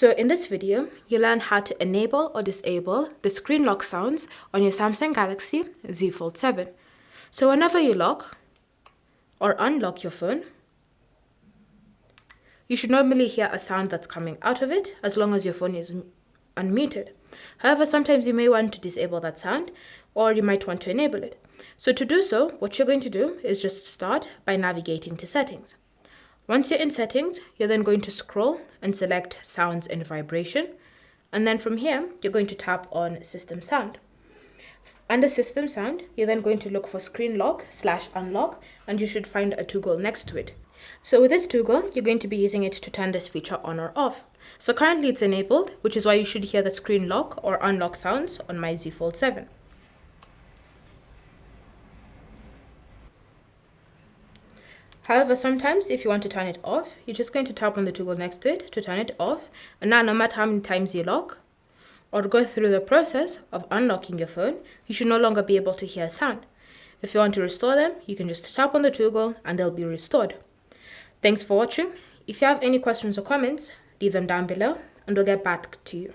So in this video, you learn how to enable or disable the screen lock sounds on your Samsung Galaxy Z Fold 7. So whenever you lock or unlock your phone, you should normally hear a sound that's coming out of it as long as your phone is unmuted. However, sometimes you may want to disable that sound or you might want to enable it. So to do so, what you're going to do is just start by navigating to settings. Once you're in settings, you're then going to scroll and select sounds and vibration. And then from here, you're going to tap on system sound. Under system sound, you're then going to look for screen lock/unlock, and you should find a toggle next to it. So with this toggle, you're going to be using it to turn this feature on or off. So currently it's enabled, which is why you should hear the screen lock or unlock sounds on my Z Fold 7. However, sometimes if you want to turn it off, you're just going to tap on the toggle next to it to turn it off. And now no matter how many times you lock or go through the process of unlocking your phone, you should no longer be able to hear a sound. If you want to restore them, you can just tap on the toggle and they'll be restored. Thanks for watching. If you have any questions or comments, leave them down below and we'll get back to you.